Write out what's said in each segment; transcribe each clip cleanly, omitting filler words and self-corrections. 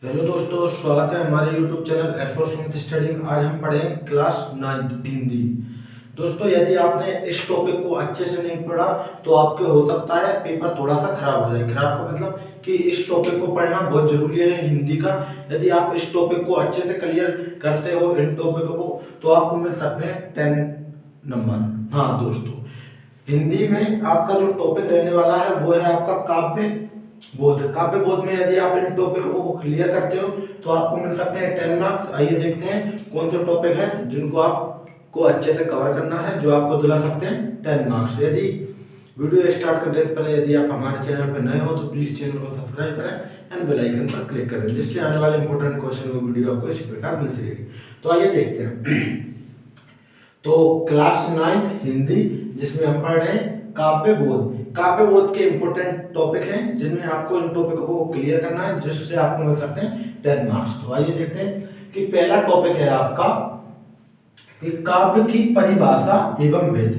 Hello दोस्तों, स्वागत है हमारे YouTube channel A4 Sumit study में। आज हम पढ़ेंगे क्लास 9th हिंदी। दोस्तों, यदि आपने इस टॉपिक को अच्छे से नहीं पढ़ा तो आपके हो सकता है पेपर थोड़ा सा खराब हो जाए। खराब का मतलब कि इस टॉपिक को पढ़ना बहुत जरूरी है हिंदी का। यदि आप इस टॉपिक को अच्छे से क्लियर करते हो, इन टॉपिक को, तो आपको मिल सकते हैं 10 नंबर। हाँ दोस्तों, हिंदी में आपका जो टॉपिक रहने वाला है वो है आपका काव्य बोध। काव्य बोध में यदि आप इन टॉपिक को क्लियर करते हो तो आपको मिल सकते हैं 10 मार्क्स। आइए देखते हैं कौन से टॉपिक हैं जिनको आपको अच्छे से कवर करना है, जो आपको दिला सकते हैं 10 मार्क्स। यदि वीडियो स्टार्ट करने से पहले यदि आप हमारे चैनल पर नए हो तो प्लीज चैनल को सब्सक्राइब करें एंड बेल आइकन पर क्लिक करें, जिससे आने वाले इंपॉर्टेंट क्वेश्चन की वीडियो आपको इसी प्रकार मिलती रहेगी। तो आइए देखते हैं। तो क्लास 9th हिंदी, जिसमें हम पढ़ रहे हैं काव्य बोध। काव्य बोध के इंपॉर्टेंट टॉपिक हैं जिनमें आपको इन टॉपिक को क्लियर करना है, जिससे आपको मिल सकते हैं 10 मार्क्स। तो आइए देखते हैं कि पहला टॉपिक है आपका कि काव्य की परिभाषा एवं भेद।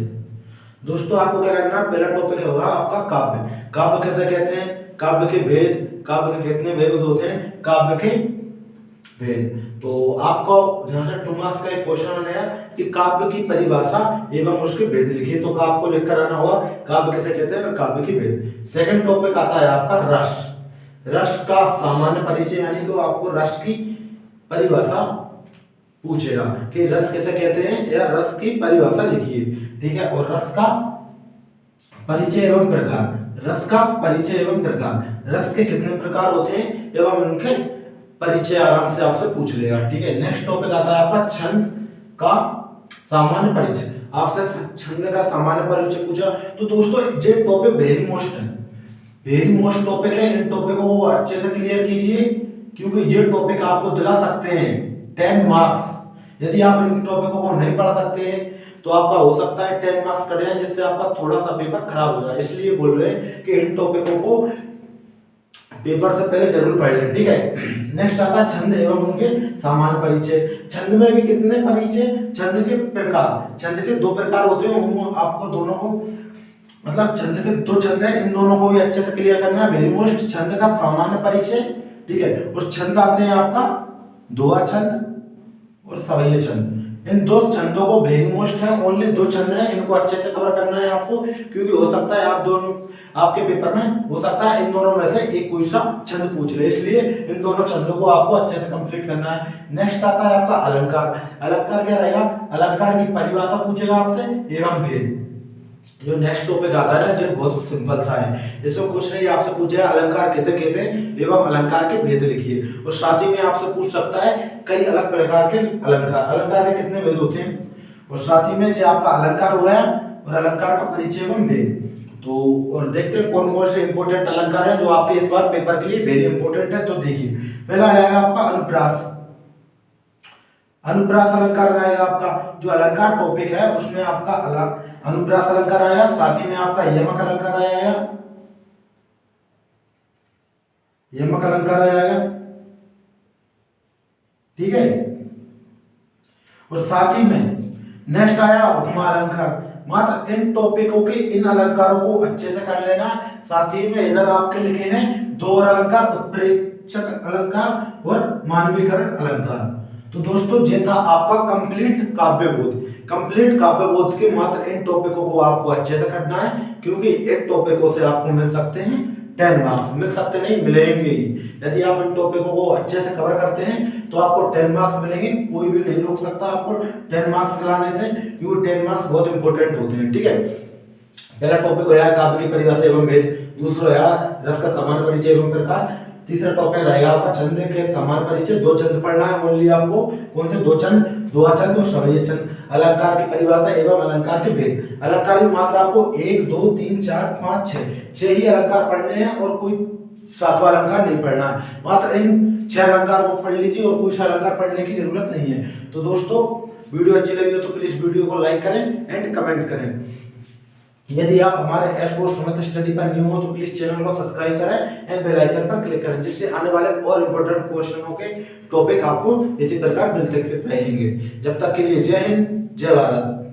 दोस्तों, आपको क्या करना है, पहला टॉपिक होगा आपका काव्य। काव्य कैसे कहते हैं, काव्य के भेद, काव्य के कितने भेद होते हैं, काव्य के भेद। तो आपको जहां से 2 मार्क्स का एक क्वेश्चन बनेगा कि काव्य की परिभाषा एवं उसके भेद लिखिए, तो आपको लिख कर आना होगा काव्य किसे कहते हैं और काव्य की भेद। सेकंड टॉपिक आता है आपका रस। रस का सामान्य परिचय, यानी कि आपको रस की परिभाषा पूछेगा कि रस किसे कहते हैं या रस की परिभाषा लिखिए। ठीक है, और रस का परिचय एवं प्रकार। रस का परिचय एवं प्रकार, रस के कितने प्रकार होते हैं एवं उनके परिचय आराम से आपसे पूछ लेगा। ठीक है, नेक्स्ट टॉपिक आता है आपका छंद का सामान्य परिचय। आपसे छंद का सामान्य परिचय पूछा तो दोस्तों ये टॉपिक वेरी मोस्ट है, वेरी मोस्ट टॉपिक है। इन टॉपिकों को अच्छे से क्लियर कीजिए, क्योंकि ये टॉपिक आपको दिला सकते हैं 10 मार्क्स। यदि आप इन टॉपिकों को नहीं पढ़ सकते हैं तो आपका हो सकता है 10 मार्क्स कट जाए, जिससे आपका थोड़ा सा पेपर खराब हो जाए। इसलिए बोल रहे हैं कि इन टॉपिकों को पेपर से पहले जरूर पढ़ लें। ठीक है, नेक्स्ट आता है छंद एवं उनके सामान्य परिचय। छंद में भी कितने परिचय, छंद के प्रकार। छंद के 2 प्रकार होते हैं, आपको दोनों को मतलब छंद के 2 छंद हैं, इन दोनों को भी अच्छे से क्लियर करना है। वेरी मोस्ट छंद का सामान्य परिचय, ठीक है, और छंद आते हैं आपका दोहा छंद और सवैया छंद। इन 2 छंदों को वेरी मोस्ट है, ओनली 2 छंद हैं, इनको अच्छे से कवर करना है आपको, क्योंकि हो सकता है आप दोनों आपके पेपर में हो सकता है इन दोनों में से एक कोई सा छंद पूछ ले, इसलिए इन दोनों छंदों को आपको अच्छे से कंप्लीट करना है। नेक्स्ट आता है आपका अलंकार। अलंकार क्या रहेगा, अलंकार की परिभाषा पूछेगा आपसे एवं भेद। जो नेक्स्ट टॉपिक आता है ना, जो बहुत सिंपल सा है, इसमें कुछ नहीं, आपसे पूछेगा अलंकार किसे कहते हैं एवं अलंकार के भेद लिखिए। और साथ ही में आपसे पूछ सकता है कई अलग प्रकार के अलंकार, अलंकार के कितने भेद होते हैं, और साथ ही में जो आपका अलंकार हुआ और अलंकार का परिचय एवं भेद। तो और देखते हैं कौन कौन से इंपॉर्टेंट अलंकार है जो आपके इस बार पेपर के लिए वेरी इंपॉर्टेंट है। तो देखिए, पहला आएगा आपका अनुप्रास। अनुप्रास अलंकार रहेगा आपका, जो अलंकार टॉपिक है उसमें आपका अनुप्रास अलंकार आएगा। साथ ही में आपका यमक अलंकार आएगा, यमक अलंकार आएगा। ठीक है, और साथ ही में नेक्स्ट आया उपमा अलंकार। मात्र इन टॉपिकों के इन अलंकारों को अच्छे से कर लेना। साथ ही में इधर आपके लिखे हैं 2 और अलंकार, उत्प्रेक्षक अलंकार और मानवीकरण अलंकार। तो दोस्तों ये था आपका कंप्लीट काव्य बोध। कंप्लीट काव्य बोध के मात्र इन टॉपिकों को आपको अच्छे से करना है, क्योंकि इन टॉपिकों से आपको मिल सकते हैं 10 मार्क्स। मिल सकते नहीं, मिलेंगे ही। यदि आप इन टॉपिकों को अच्छे से कवर करते हैं तो आपको 10 मार्क्स मिलेंगे, कोई भी नहीं रोक सकता आपको 10 मार्क्स दिलाने से, क्योंकि 10 मार्क्स बहुत इंपॉर्टेंट होते हैं। ठीक है, पहला टॉपिक होया काव्य की परिभाषा एवं भेद, दूसरा होया रस का सामान्य परिचय एवं प्रकार, तीसरा टॉपिक रहेगा आपका छंद के सामान्य परिचय। 2 छंद पढ़ना है ओनली आपको, कौन से 2 छंद, दोहा छंद और सवैया छंद। अलंकार की परिभाषा एवं अलंकार के भेद। अलंकार में मात्र आपको 1 2 3 4 5 6 ही अलंकार पढ़ने हैं, और कोई 7वां अलंकार नहीं पढ़ना है। मात्र इन 6 अलंकार को पढ़ लीजिए और कोई सा अलंकार पढ़ने की जरूरत नहीं है। तो दोस्तों, वीडियो अच्छी लगी हो तो प्लीज वीडियो को लाइक करें एंड कमेंट करें। यदि आप हमारे एफो सुमित स्टडी पर न्यू हो तो प्लीज चैनल को सब्सक्राइब करें एंड बेल आइकन पर क्लिक करें, जिससे आने वाले और इंपॉर्टेंट क्वेश्चनों के टॉपिक आपको इसी प्रकार मिलते रहेंगे। जब तक के लिए जय हिंद, जय भारत।